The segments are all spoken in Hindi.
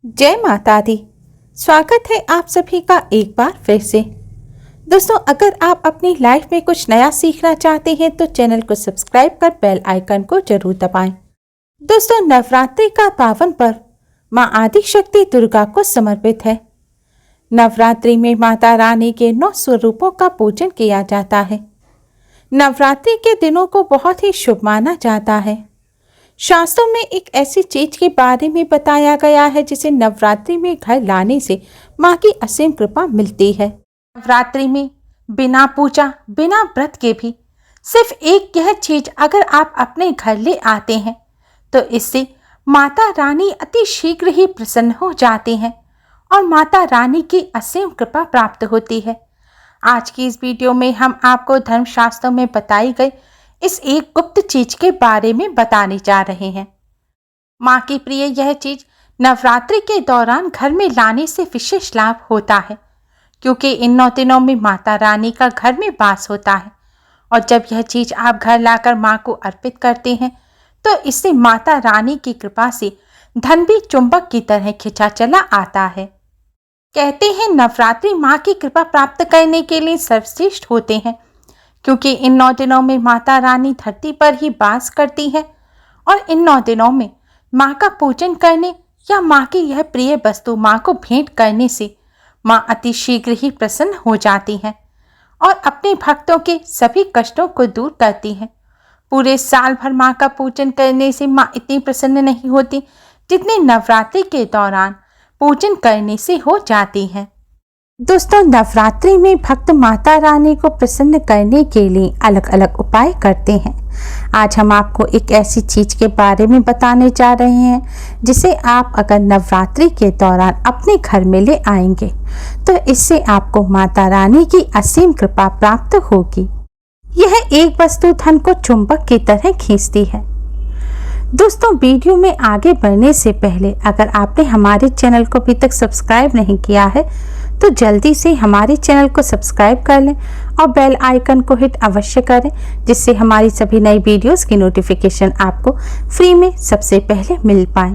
जय माता दी। स्वागत है आप सभी का एक बार फिर से। दोस्तों, अगर आप अपनी लाइफ में कुछ नया सीखना चाहते हैं तो चैनल को सब्सक्राइब कर बेल आइकन को जरूर दबाएं। दोस्तों, नवरात्रि का पावन पर्व मां आदिशक्ति दुर्गा को समर्पित है। नवरात्रि में माता रानी के 9 स्वरूपों का पूजन किया जाता है। नवरात्रि के दिनों को बहुत ही शुभ माना जाता है। शास्त्रों में एक ऐसी चीज के बारे में बताया गया है जिसे नवरात्रि में घर लाने से माँ की असीम कृपा मिलती है। नवरात्रि में बिना पूजा बिना व्रत के भी सिर्फ एक यह चीज अगर आप अपने घर ले आते हैं तो इससे माता रानी अति शीघ्र ही प्रसन्न हो जाती हैं और माता रानी की असीम कृपा प्राप्त होती है। आज की इस वीडियो में हम आपको धर्मशास्त्रों में बताई गई इस एक गुप्त चीज के बारे में बताने जा रहे हैं। माँ की प्रिय यह चीज नवरात्रि के दौरान घर में लाने से विशेष लाभ होता है, क्योंकि इन 9 दिनों में माता रानी का घर में वास होता है और जब यह चीज आप घर लाकर माँ को अर्पित करते हैं तो इससे माता रानी की कृपा से धन भी चुंबक की तरह खिंचा चला आता है। कहते हैं नवरात्रि माँ की कृपा प्राप्त करने के लिए सर्वश्रेष्ठ होते हैं, क्योंकि इन 9 दिनों में माता रानी धरती पर ही वास करती है और इन 9 दिनों में माँ का पूजन करने या माँ की यह प्रिय वस्तु माँ को भेंट करने से माँ अति शीघ्र ही प्रसन्न हो जाती हैं और अपने भक्तों के सभी कष्टों को दूर करती हैं। पूरे साल भर माँ का पूजन करने से माँ इतनी प्रसन्न नहीं होती जितने नवरात्रि के दौरान पूजन करने से हो जाती हैं। दोस्तों, नवरात्रि में भक्त माता रानी को प्रसन्न करने के लिए अलग अलग उपाय करते हैं। आज हम आपको एक ऐसी चीज के बारे में बताने जा रहे हैं जिसे आप अगर नवरात्रि के दौरान अपने घर में ले आएंगे तो इससे आपको माता रानी की असीम कृपा प्राप्त होगी। यह एक वस्तु धन को चुंबक की तरह खींचती है। दोस्तों, वीडियो में आगे बढ़ने से पहले अगर आपने हमारे चैनल को अभी तक सब्सक्राइब नहीं किया है तो जल्दी से हमारे चैनल को सब्सक्राइब कर लें और बेल आइकन को हिट अवश्य करें, जिससे हमारी सभी नई वीडियोस की नोटिफिकेशन आपको फ्री में सबसे पहले मिल पाए।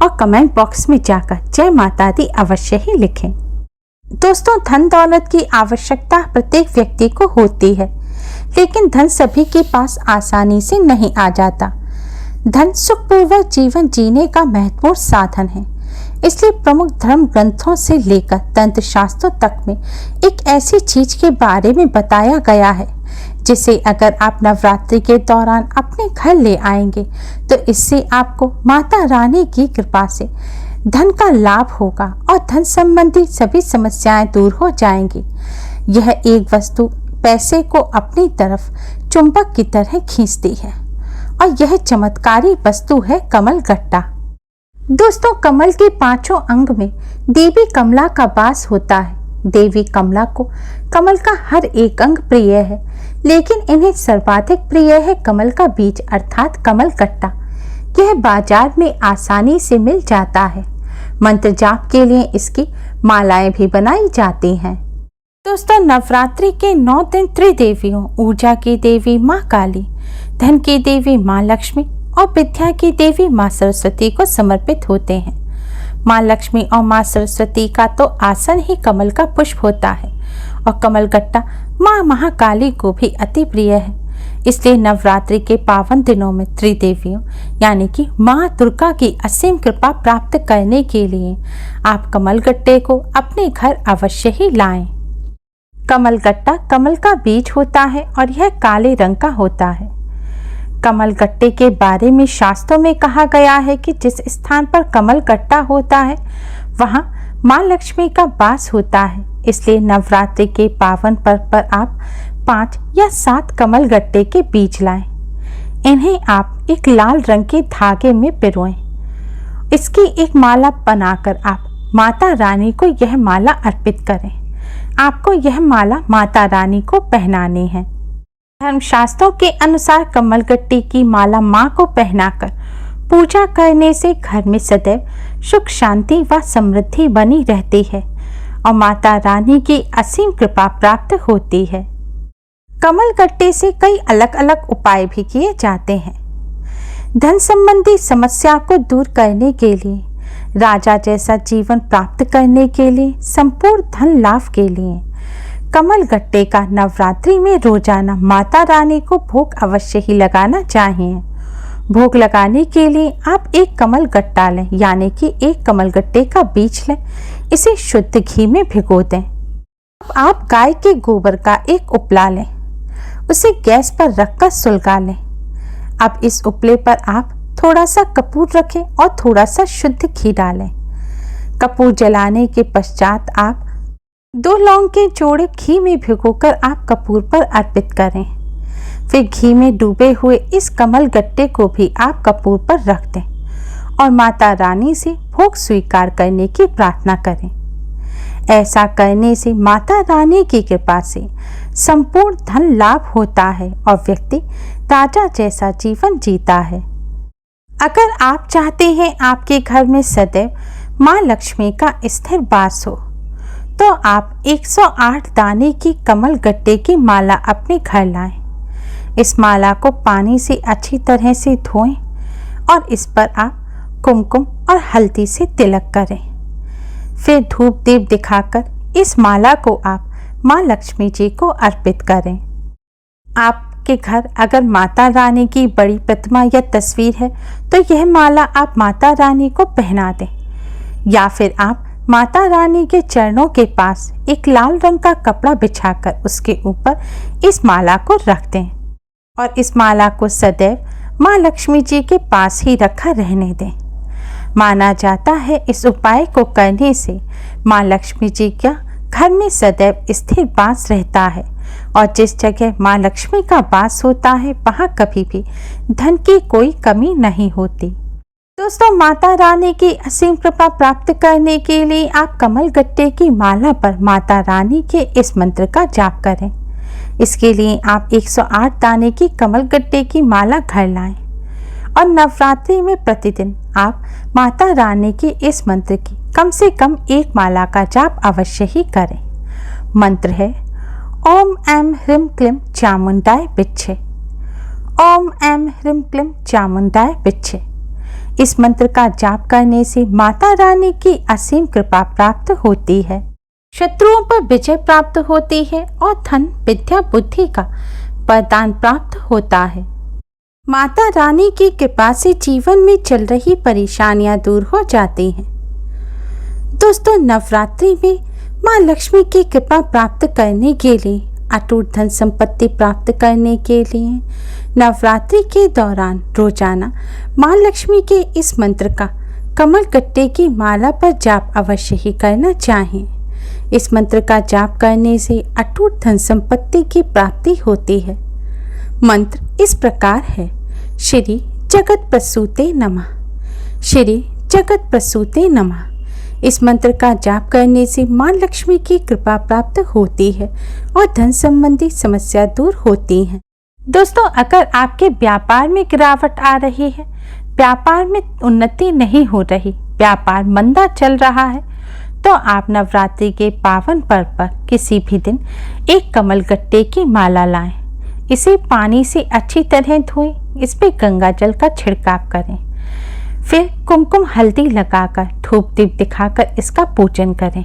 और कमेंट बॉक्स में जाकर जय माता दी अवश्य ही लिखें। दोस्तों, धन दौलत की आवश्यकता प्रत्येक व्यक्ति को होती है, लेकिन धन सभी के पास आसानी से नहीं आ जाता। धन सुखपूर्वक जीवन जीने का महत्वपूर्ण साधन है, इसलिए प्रमुख धर्म ग्रंथों से लेकर तंत्र शास्त्रों तक में एक ऐसी चीज के बारे में बताया गया है जिसे अगर आप नवरात्रि के दौरान अपने घर ले आएंगे तो इससे आपको माता रानी की कृपा से धन का लाभ होगा और धन संबंधी सभी समस्याएं दूर हो जाएंगी। यह एक वस्तु पैसे को अपनी तरफ चुंबक की तरह खींचती है और यह चमत्कारी वस्तु है कमल गट्टा। दोस्तों, कमल के 5 अंग में देवी कमला का वास होता है। देवी कमला को कमल का हर एक अंग प्रिय है, लेकिन इन्हें सर्वाधिक प्रिय है कमल का बीज अर्थात कमल गट्टा। यह बाजार में आसानी से मिल जाता है। मंत्र जाप के लिए इसकी मालाएं भी बनाई जाती हैं। दोस्तों, नवरात्रि के 9 दिन त्रिदेवियों ऊर्जा की देवी माँ काली, धन की देवी माँ लक्ष्मी और विद्या की देवी माँ सरस्वती को समर्पित होते हैं। माँ लक्ष्मी और माँ सरस्वती का तो आसन ही कमल का पुष्प होता है और कमल गट्टा माँ महाकाली को भी अति प्रिय है। इसलिए नवरात्रि के पावन दिनों में त्रिदेवियों यानी कि माँ दुर्गा की असीम कृपा प्राप्त करने के लिए आप कमल गट्टे को अपने घर अवश्य ही लाएं। कमल गट्टा कमल का बीज होता है और यह काले रंग का होता है। कमल गट्टे के बारे में शास्त्रों में कहा गया है कि जिस स्थान पर कमल गट्टा होता है वहां मां लक्ष्मी का वास होता है। इसलिए नवरात्रि के पावन पर्व पर आप 5 या 7 कमल गट्टे के बीज लाएं। इन्हें आप एक लाल रंग के धागे में पिरोएं। इसकी एक माला बनाकर आप माता रानी को यह माला अर्पित करें। आपको यह माला माता रानी को पहनानी है। धर्मशास्त्रों के अनुसार कमल गट्टे की माला माँ को पहनाकर पूजा करने से घर में सदैव सुख शांति व समृद्धि बनी रहती है और माता रानी की असीम कृपा प्राप्त होती है। कमल गट्टे से कई अलग अलग उपाय भी किए जाते हैं। धन संबंधी समस्या को दूर करने के लिए राजा जैसा जीवन प्राप्त करने के लिए, संपूर्ण धन लाभ के लिए कमल गट्टे का नवरात्रि में रोजाना माता रानी को भोग अवश्य ही लगाना चाहिए। भोग लगाने के लिए आप एक कमल गट्टा लें, यानी कि एक कमल गट्टे का बीज लें। इसे शुद्ध घी में भिगो दें। अब आप गाय के गोबर का एक उपला लें, उसे गैस पर रखकर सुलगा लें। अब इस उपले पर आप थोड़ा सा कपूर रखें और थोड़ा सा शुद्ध घी डालें। कपूर जलाने के पश्चात आप 2 लौंग के जोड़े घी में भिगोकर आप कपूर पर अर्पित करें। फिर घी में डूबे हुए इस कमल गट्टे को भी आप कपूर पर रख दें और माता रानी से भोग स्वीकार करने की प्रार्थना करें। ऐसा करने से माता रानी की कृपा से संपूर्ण धन लाभ होता है और व्यक्ति राजा जैसा जीवन जीता है। अगर आप चाहते हैं आपके घर में सदैव माँ लक्ष्मी का स्थिर वास हो, तो आप 108 दाने की कमल गट्टे की माला अपने घर लाएं। इस माला को पानी से अच्छी तरह से धोएं और इस पर आप कुमकुम और हल्दी से तिलक करें। फिर धूप दीप दिखाकर इस माला को आप माँ लक्ष्मी जी को अर्पित करें। आपके घर अगर माता रानी की बड़ी प्रतिमा या तस्वीर है तो यह माला आप माता रानी को पहना दें, या फिर आप माता रानी के चरणों के पास एक लाल रंग का कपड़ा बिछाकर उसके ऊपर इस माला को रख दें और इस माला को सदैव माँ लक्ष्मी जी के पास ही रखा रहने दें। माना जाता है इस उपाय को करने से माँ लक्ष्मी जी का घर में सदैव स्थिर वास रहता है और जिस जगह माँ लक्ष्मी का वास होता है वहाँ कभी भी धन की कोई कमी नहीं होती। दोस्तों, माता रानी की असीम कृपा प्राप्त करने के लिए आप कमल गट्टे की माला पर माता रानी के इस मंत्र का जाप करें। इसके लिए आप 108 दाने की कमल गट्टे की माला घर लाएं और नवरात्रि में प्रतिदिन आप माता रानी के इस मंत्र की कम से कम एक माला का जाप अवश्य ही करें। मंत्र है ओम ऐं ह्रीं क्लीं चामुंडाय विच्चे। ओम ऐं ह्रीं क्लीं चामुंडाय विच्चे। इस मंत्र का जाप करने से माता रानी की असीम कृपा प्राप्त होती है, शत्रुओं पर विजय प्राप्त होती है और धन विद्या बुद्धि का वरदान प्राप्त होता है। माता रानी की कृपा से जीवन में चल रही परेशानियां दूर हो जाती हैं। दोस्तों, नवरात्रि में माँ लक्ष्मी की कृपा प्राप्त करने के लिए, अटूट धन संपत्ति प्राप्त करने के लिए नवरात्रि के दौरान रोजाना माँ लक्ष्मी के इस मंत्र का कमल गट्टे की माला पर जाप अवश्य ही करना चाहिए। इस मंत्र का जाप करने से अटूट धन संपत्ति की प्राप्ति होती है। मंत्र इस प्रकार है, श्री जगत प्रसूते नमः। श्री जगत प्रसूते नमः। इस मंत्र का जाप करने से माँ लक्ष्मी की कृपा प्राप्त होती है और धन संबंधी समस्या दूर होती है। दोस्तों, अगर आपके व्यापार में गिरावट आ रही है, व्यापार में उन्नति नहीं हो रही, व्यापार मंदा चल रहा है, तो आप नवरात्रि के पावन पर्व पर किसी भी दिन एक कमल गट्टे की माला लाएं। इसे पानी से अच्छी तरह धोएं, इस पे गंगा जल का छिड़काव करें। फिर कुमकुम हल्दी लगाकर धूप दीप दिखाकर इसका पूजन करें।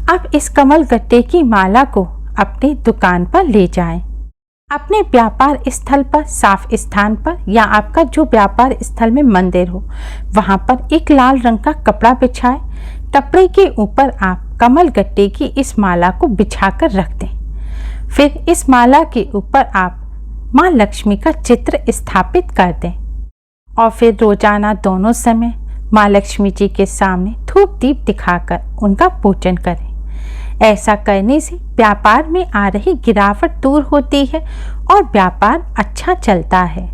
अब इस कमल गट्टे की माला को अपनी दुकान पर ले जाएं। अपने व्यापार स्थल पर, साफ स्थान पर, या आपका जो व्यापार स्थल में मंदिर हो वहां पर एक लाल रंग का कपड़ा बिछाएं। कपड़े के ऊपर आप कमल गट्टे की इस माला को बिछाकर रख दें। फिर इस माला के ऊपर आप माँ लक्ष्मी का चित्र स्थापित कर दें और फिर रोजाना दोनों समय माँ लक्ष्मी जी के सामने धूप दीप दिखाकर उनका पूजन करें। ऐसा करने से व्यापार में आ रही गिरावट दूर होती है और व्यापार अच्छा चलता है।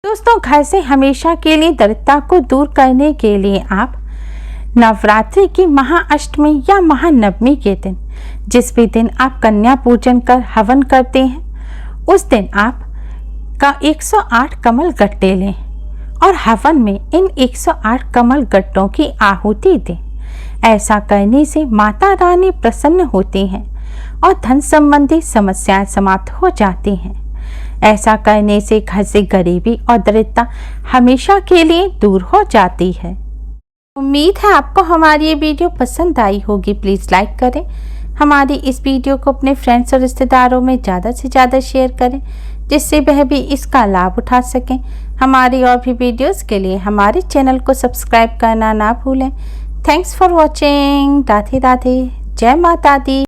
दोस्तों, घर से हमेशा के लिए दरिद्रता को दूर करने के लिए आप नवरात्रि की महाअष्टमी या महानवमी के दिन, जिस भी दिन आप कन्या पूजन कर हवन करते हैं, उस दिन आप का 108 कमल गट्टे लें और हवन में इन 108 कमल गट्टों की आहुति दें। ऐसा करने से माता रानी प्रसन्न होती हैं और धन संबंधी समस्याएं समाप्त हो जाती हैं। ऐसा करने से घर से गरीबी और दरिद्रता हमेशा के लिए दूर हो जाती है। उम्मीद है आपको हमारी ये वीडियो पसंद आई होगी। प्लीज़ लाइक करें, हमारी इस वीडियो को अपने फ्रेंड्स और रिश्तेदारों में ज़्यादा से ज़्यादा शेयर करें, जिससे वह भी इसका लाभ उठा सकें। हमारी और भी वीडियोस के लिए हमारे चैनल को सब्सक्राइब करना ना भूलें। Thanks for watching. Radhe Radhe, जय माता दी।